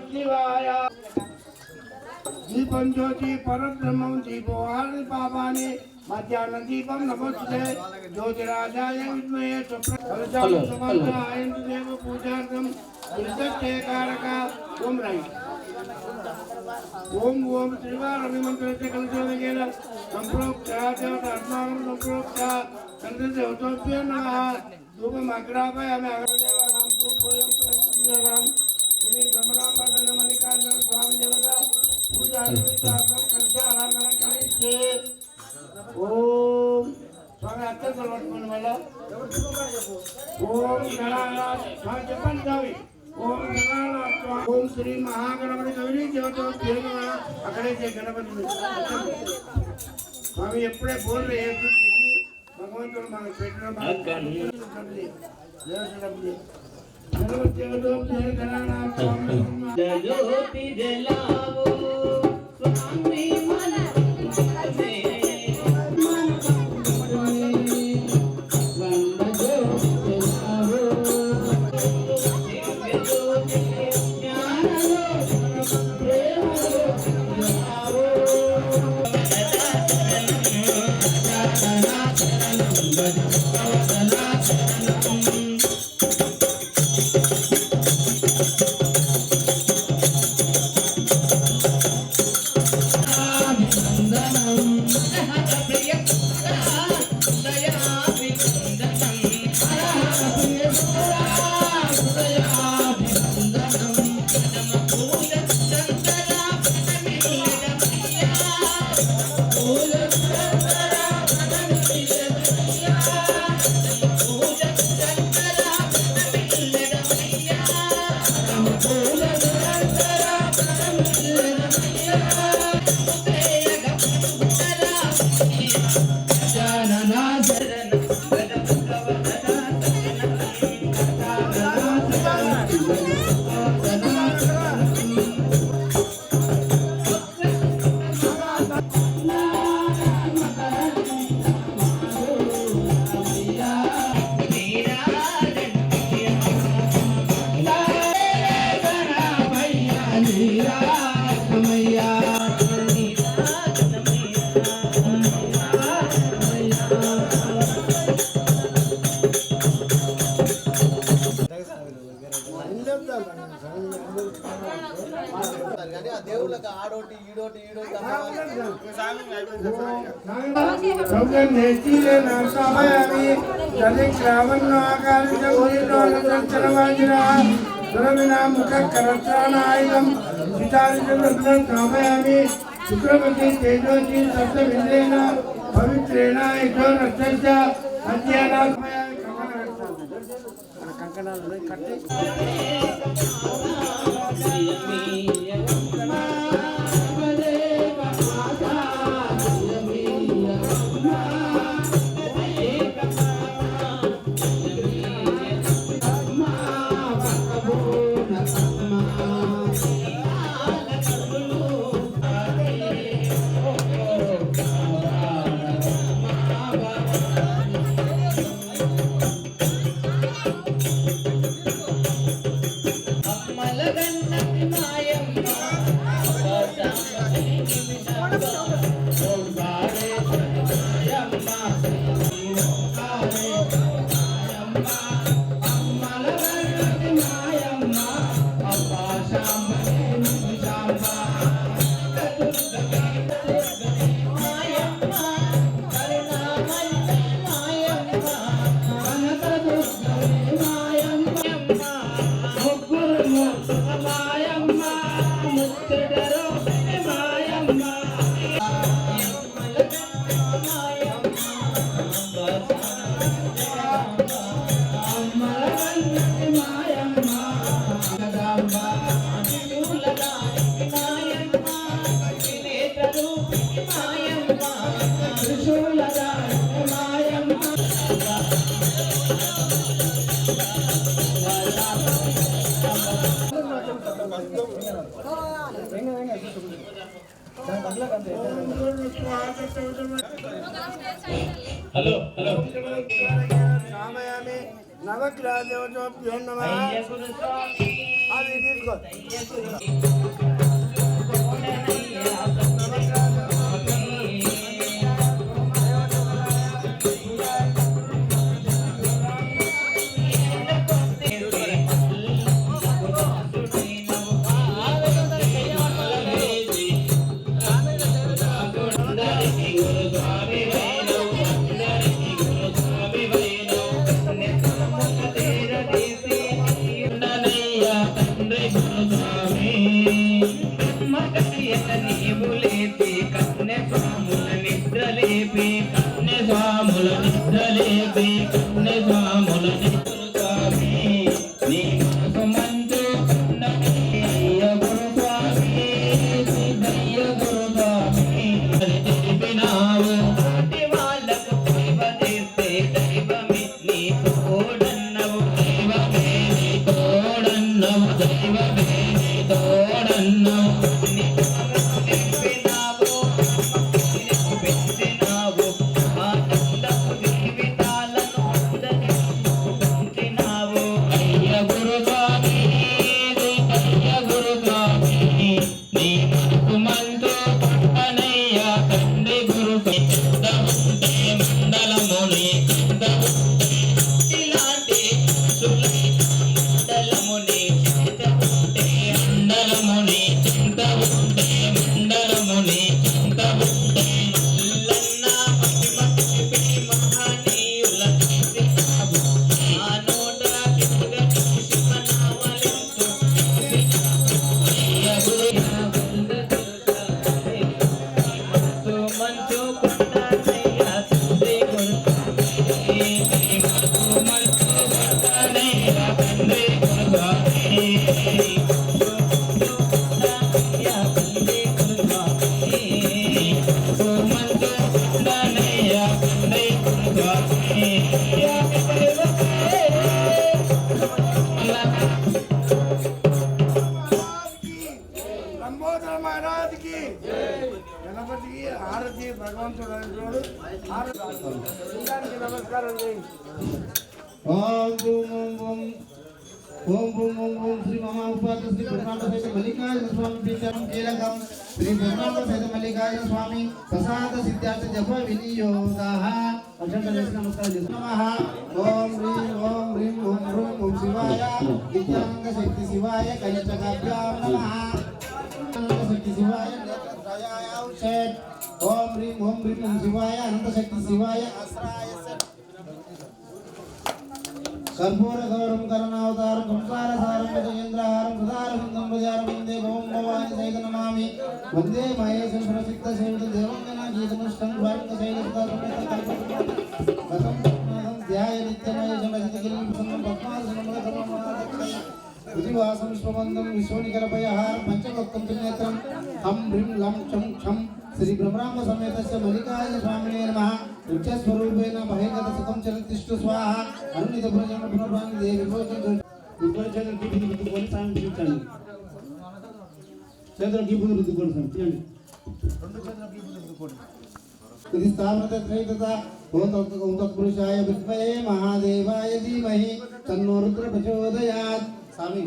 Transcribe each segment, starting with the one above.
शिवाय दीपं ज्योति परब्रह्मं दीपोहारि पापानि मध्याह्न दीपं नमस्ते ज्योतिराजाय विद्महे स्वप्रकाशाय देव पूजार्थं विद्युत्कारक ओम राई ओम ओम श्रीवारवि मंत्रस्य कलशोदकेन संप्रोक्तात्मानं संप्रोक्ता कलशदेवताभ्यो नमः धूपम् अग्रापयामि अग्रदेवानां धूपोऽयं प्रस्तुतानां श्री ब्रह्मणाम्बा मल्लिकार्जुन स्वामी देवता पूजा निमित्तार्थं कलशाराधनं करिष्ये ओम स्वामी अत्यंत पట్టుకోండి మళ్ళా ओम गणानाथ स्वामी చెప్పండి స్వామి ओम गणानाथ ओम श्री महागणपति गौरी देवताभ्यो नमः అక్కడే గణపతి స్వామి ఎప్పుడే బోల్ రేయొద్దు భగవంతుడు మనకు పెట్టిన గణపతి దేవతాభ్यो गणानाथ ज्योति जलाओ स्वामी मन शुक्रपति तेजोजी सप्तमिंद्रेण पवित्रेण इतो रक्षस्य अध्यानात् कंकणालु कट्टी हेलो हेलो నవగ్రహ దేవతోభ్యో నమః. అది తీసుకో. గణపతికి హారతి భగవంతుడు నమస్కారం చేయండి. ఓం శ్రీ మహాఉపాధ్య శ్రీ బ్రహ్మాండ మల్లికార్జున స్వామి పీఠం కీలకం శ్రీ బ్రహ్మాండ మల్లికార్జున స్వామి ప్రసాద సిద్ధార్థ జప వినియోగ నమస్కారం నమః. ఓం హ్రీం ఓం హ్రూం ఓం శివాయ నిత్యానంద శక్తి శివాయ కైచకాభ్యాం నమః. శక్తి శివాయ ఓం హ్రీం ఓం శివాయ అనంత శక్తి శివాయ కర్పూర గౌరం కరుణావతారం సంసారసారం గజేంద్రహారం సదారవిందం ప్రజారం వందే భవం భవాని సైత నమామి. వందే మహేశం ప్రసిద్ధ సేవిత దేవంగన గీతముష్టం భారత శైలస్తం ధ్యాయ నిత్యమయేశం రసితగిరిం పద్మాసనం విశ్వబంధం విశ్వనికరపయహారం పంచభక్తం త్రినేత్రం హం హ్రీం లం క్షం క్షం శ్రీ బ్రహ్మాండ సమేతస్య మల్లికార్జున స్వామినే నమః. ఉచ్చస్వరూపేణ భయగత సుఖం చరితిష్ఠు స్వాహ. అనునిత భోజన పునర్భాంగి దేవి భోజన రుద్దుకొని స్వామి చూపించండి. చేతులు గీపులు రుద్దుకోండి స్వామి చేయండి. రెండు చేతులు గీపులు రుద్దుకోండి. ఇది స్థావరత త్రైతత ఓం తత్పురుషాయ విద్మహే మహాదేవాయ ధీమహి తన్నో రుద్ర ప్రచోదయాత్. స్వామి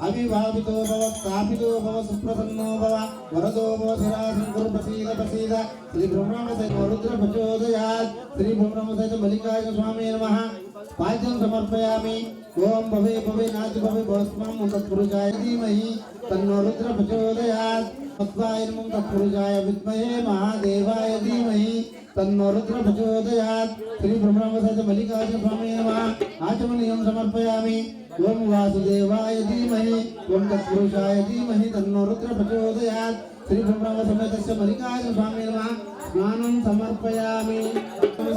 అవిభావితో భవ స్థాపితో భవ సుప్రసన్నో భవ వరదో భవ శిరాసం కురు ప్రసీద ప్రసీద. శ్రీ బ్రహ్మాండ సహిత రుద్ర ప్రచోదయాత్. శ్రీ బ్రహ్మాండ సహిత మల్లికార్జున స్వామి నమః. పాద్యం సమర్పయామి. ఓం భవే భవే నాతి భవే భస్మం తత్పురుషాయ ధీమహి తన్నో రుద్ర ప్రచోదయాత్. తత్వాయ నమః తత్పురుషాయ విద్మహే మహాదేవాయ ధీమహి తన్నో రుద్ర ప్రచోదయాత్. శ్రీ బ్రహ్మాండ సహిత మల్లికార్జున స్వామి నమః. ఆచమనీయం సమర్పయామి. ఓం వాసుదేవాయ ధీమహి ఓం తత్పురుషాయ ధీమహి తన్నో రుద్ర ప్రచోదయాత్. శ్రీ బ్రహ్మాండ సమేతస్య మల్లికార్జున స్వామి నమః. స్నానం సమర్పయామి.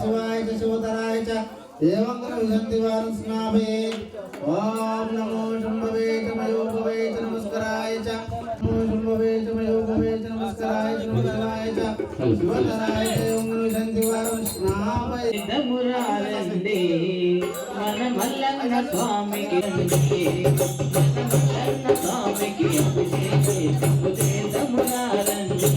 శివాయ చ శివతరాయ చ దేవంగన విశంతి వారం స్నాభే. ఓం నమో శంభవే చ మయోభవే చ నమస్కారాయ చ నమో శంభవే చ మయోభవే చ నమస్కారాయ చ నమస్కారాయ చ శివతరాయ చ ఓం విశంతి వారం స్నాభే. మురారండి మన మల్లన్న స్వామికి మన మల్లన్న స్వామికి మురారండి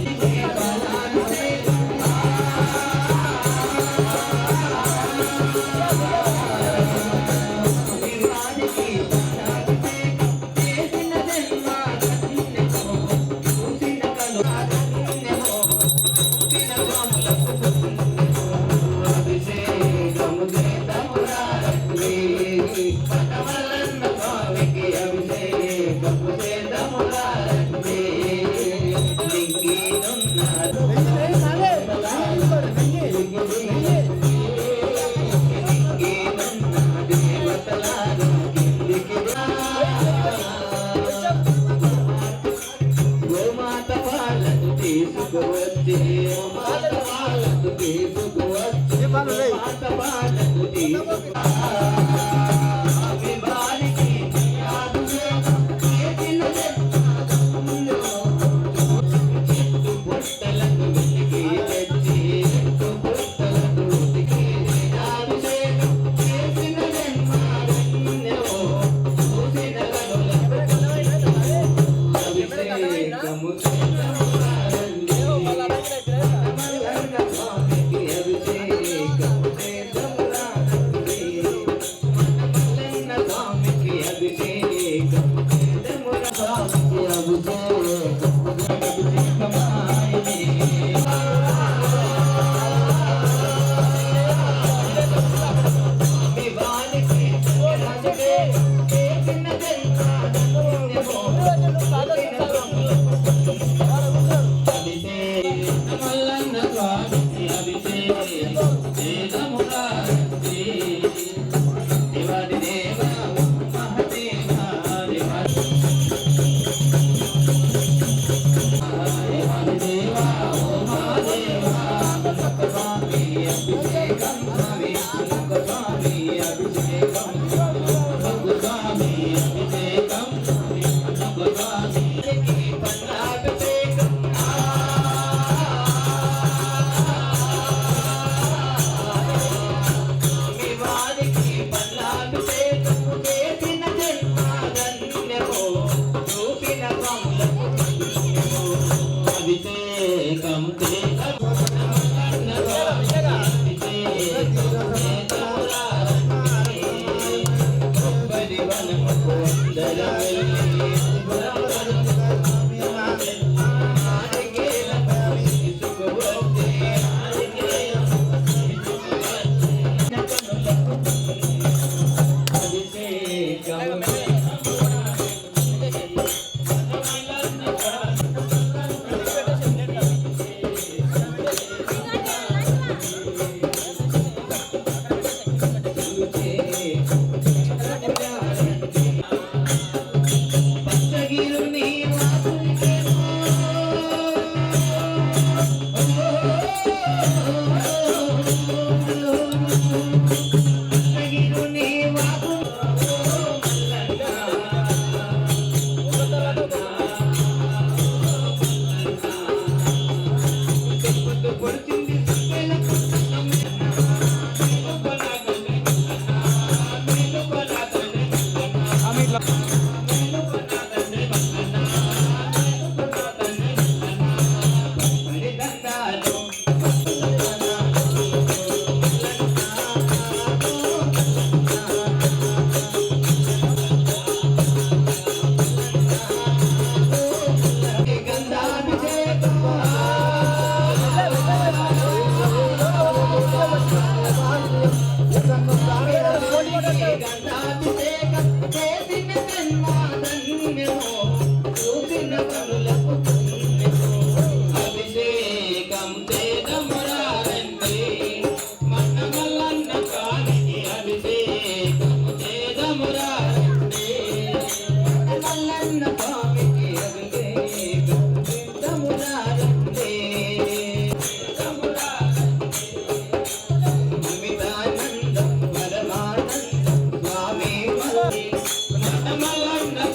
Malla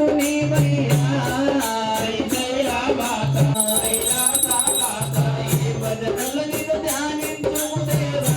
కైలాసనాథుడు నీవయ్యా కైలాస కైలాస ఈ భజనలు నిన్ను ధ్యానించు దేవా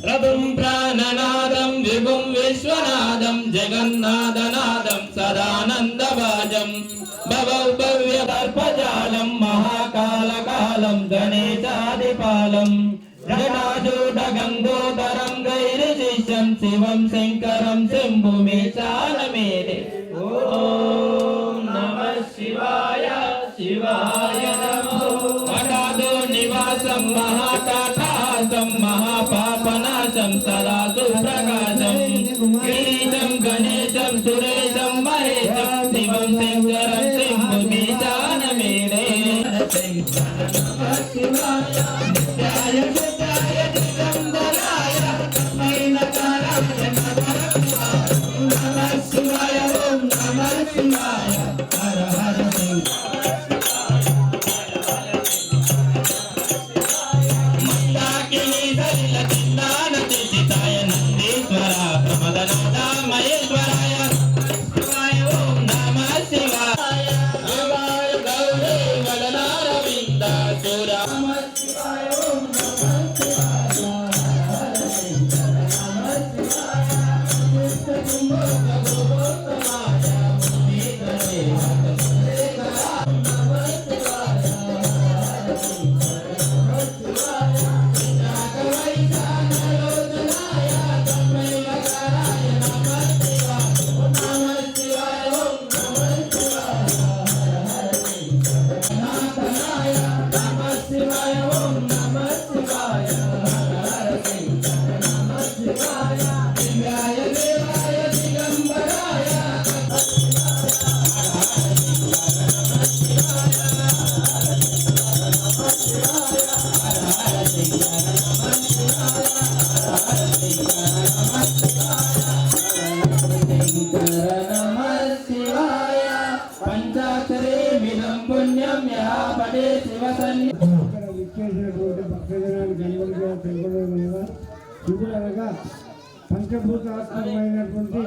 ప్రభుం ప్రాణనాదం విభుం విశ్వనాదం జగన్నాథనాదం సదానందభాజం భవౌ భవ్య దర్పజాలం మహాకాలకాలం గణేశాదిపాలం జటాజూట గంగోదరం గైరిశిష్యం శివం శంకరం శంభుమీశానమేదే ఓం నమః శివాయ శివాయ నమో మఠాదో నివాసం మహాకాటాసం మహాపాపనాశం సదా సుప్రకాశం గిరీశం గణేశం సురేశం మహేశం శివం శంకరం శంభుమీశానమేదే నమః శివాయ నిత్యాయ శుద్ధాయ దిగంబరాయ మైనకారాయ నమః శివాయ ఓం నమః శివాయ హర హర పంచాక్షరే మిదం పుణ్యం యః పఠే శివసన్య ఇక్కడ విచ్చేసినటువంటి భక్తజనానికి అందరికీ తెలుగుగా శివుడనగా పంచభూతాత్మకమైనటువంటి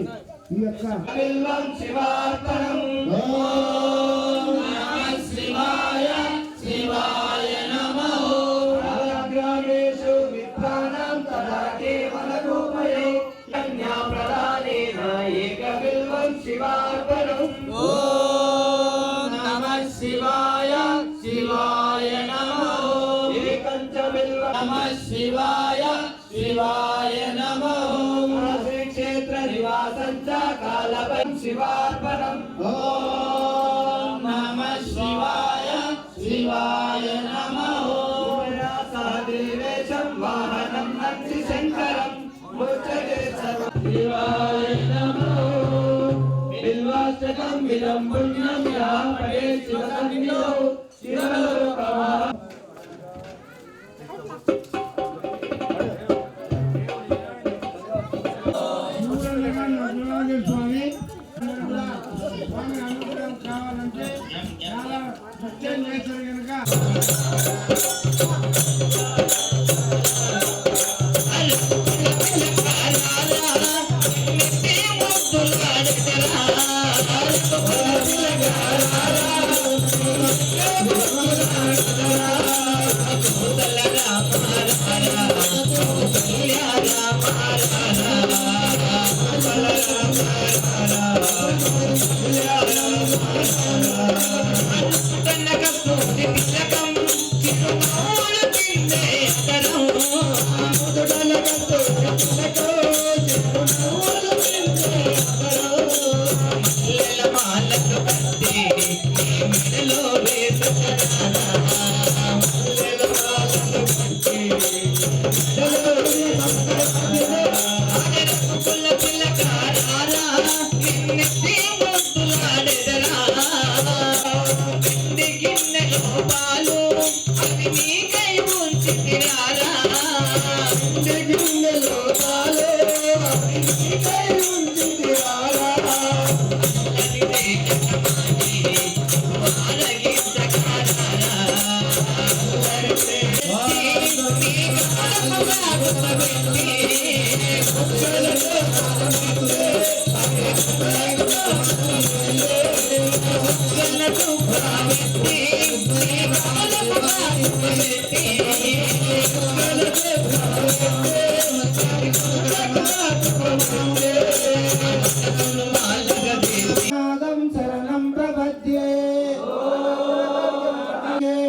ఈ యొక్క బిల్వం శివార్పణం ఓం నమః శివాయ శివాయ నమః రాగ్రామేషు విప్రాణం తదా కేవల రూపయే యజ్ఞా ప్రదానేన ఏక బిల్వం శివార్పణం ఓం నమః శివాయ శివాయ నమః ఏకంచ బిల్వం నమః శివాయ శివాయ నమః క్షేత్ర నివాసం చ కాలవం శివార్పణం ఓం నమః శివాయ శివాయ నమః సహదేవేశం వాహనం నంది శంకరం ముచ్చతే సర్వ శివాయ నమః బిల్వాష్టకం విదం పుణ్యం యః పఠే శివసన్నిధౌ శివలోకమః స్వామి స్వామి అనుగ్రహం కావాలంటే చాలా సత్యం చేశారు కనుక శరణం ప్రపద్యే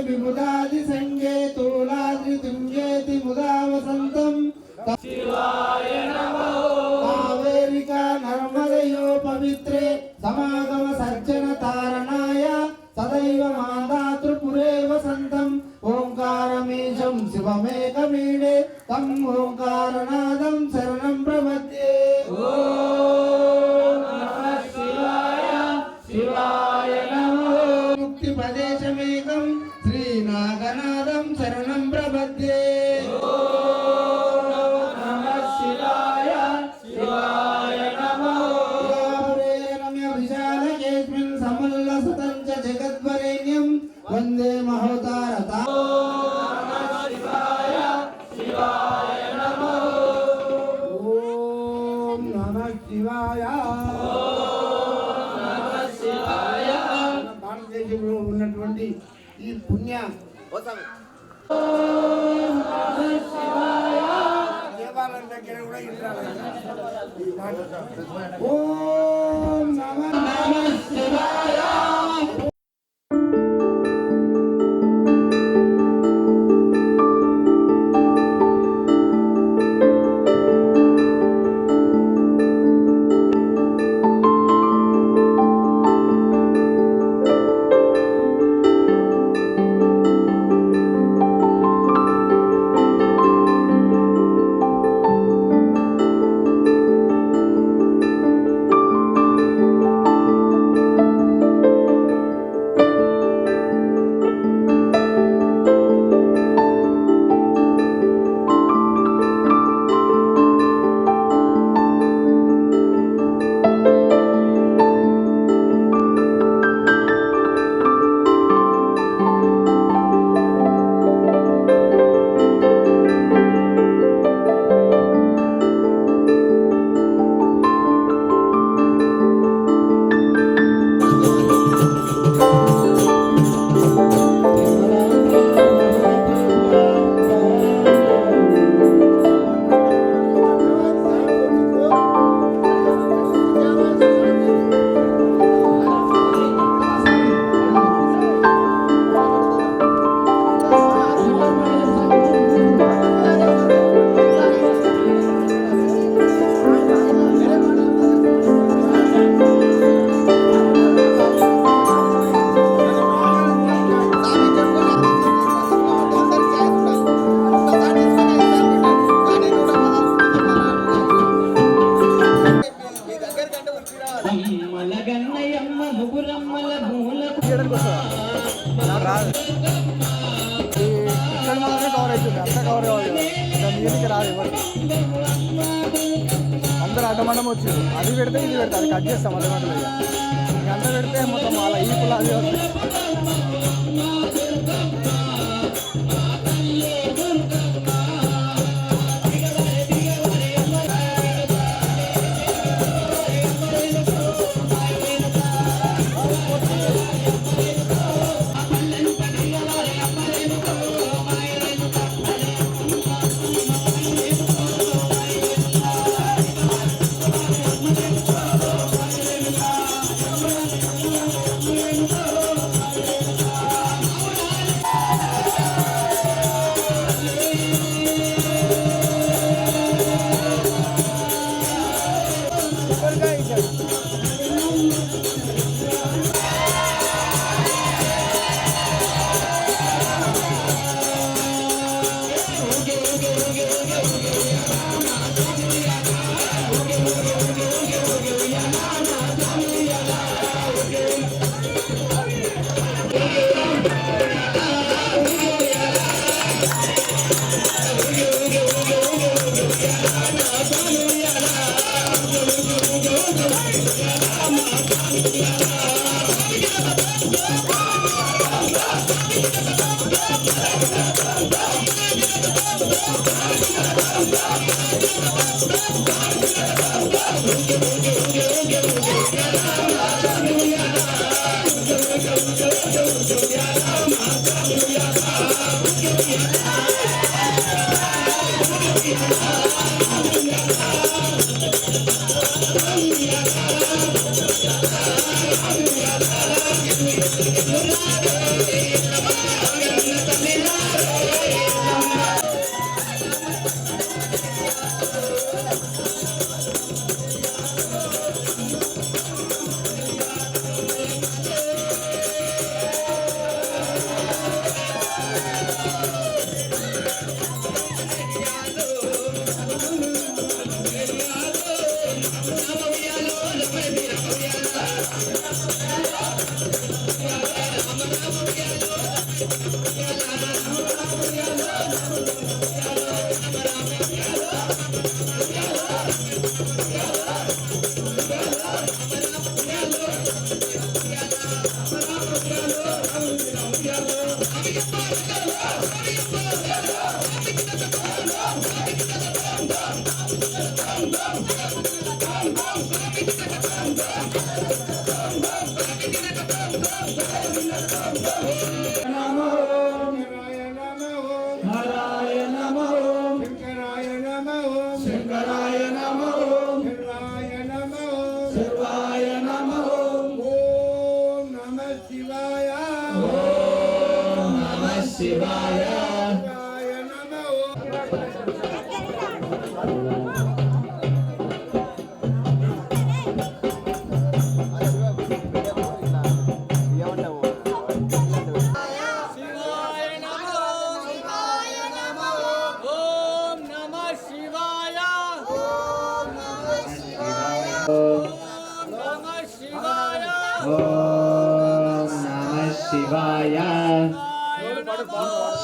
విముదాది సంగే తూలాద్రి తుంగేతి ముదా వసంతం శివాయ నమః కావేరికా నర్మదయో పవిత్రే సమాగమ సజ్జన తారణాయ సదైవ మాదాతృపురే వసంతం ఓంకారమీశం శివమేకమీడే తం ఓంకారనాదం శరణం ప్రపద్యే ఓం నమః శివాయ శివాయ నమః ముక్తి ప్రదేశమేకం శ్రీనాగనాదం శరణం ప్రపద్యే ఓం నమః శివాయ శివాయ నమః రమ్య విశాలకేస్మిన్ సమల్లసతం చ జగద్వరేణ్యం వందే మహోతారత ఓం నమః శివాయ శివాయ నమః ఓం నమః శివాయ భారతదేశంలో ఉన్నటువంటి ఈ పుణ్య దేవాలయం దగ్గర కూడా ఇల్లాలి ఓం నమః శివాయ తీయడానికి వస్తుందా? నాకు రాదు. ఇక్కడ మాత్రమే కవర్ అవుతుంది, అంతా కవర్ కావాలి కదా, దాని మీదకి రాదు ఎవరు. అందరూ అడ్డమండం వచ్చారు. అది పెడితే ఇది పెడతా, అది కట్ చేస్తాం అడ్డమంటలు. ఇక అంతా పెడితే మొత్తం అలా ఈ పుల్ల అది వస్తుంది.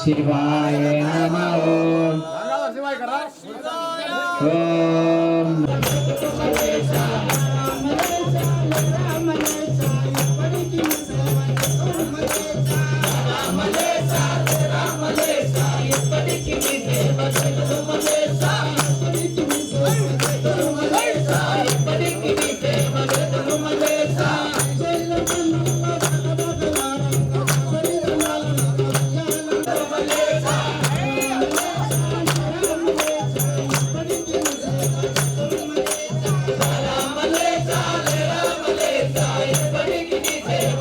శివాయ నమః ఓం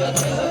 Let's go.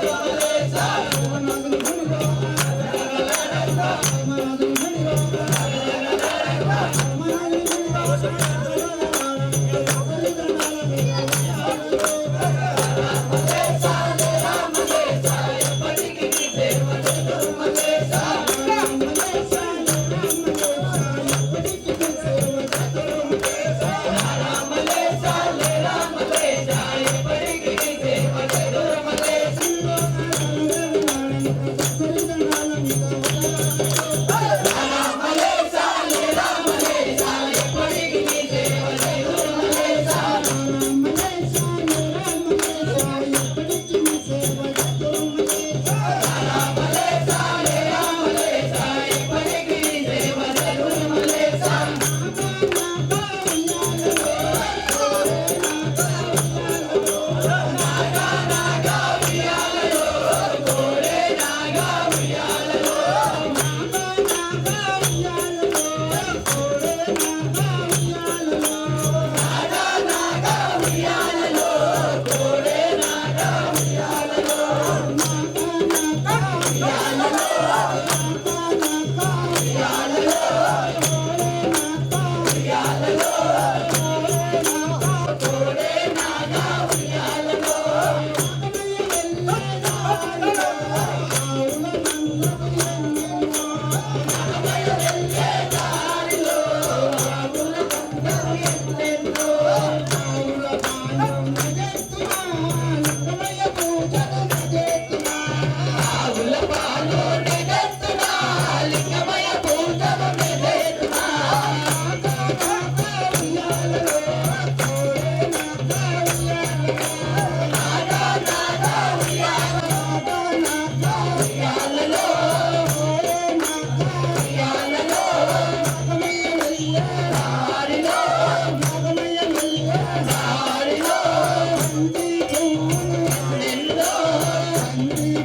बोलो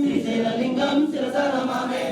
శ్రీశైలలింగం శిరస నమామి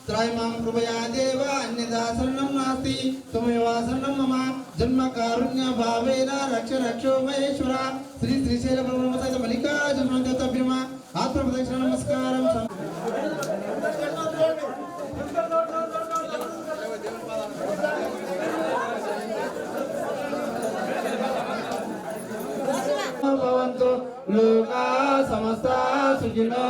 త్రైమాం కృపయా దేవ అన్యదా శరణం నాస్తి త్వమేవ శరణం మమ జన్మ కారుణ్య భావేన రక్ష రక్షో మహేశ్వర శ్రీ శ్రీశైల బ్రహ్మ సహిత మల్లికార్జున దేవతాభ్యమ ఆత్మ ప్రదక్షిణ నమస్కారం. భవంతు లోకా సమస్త సుఖినో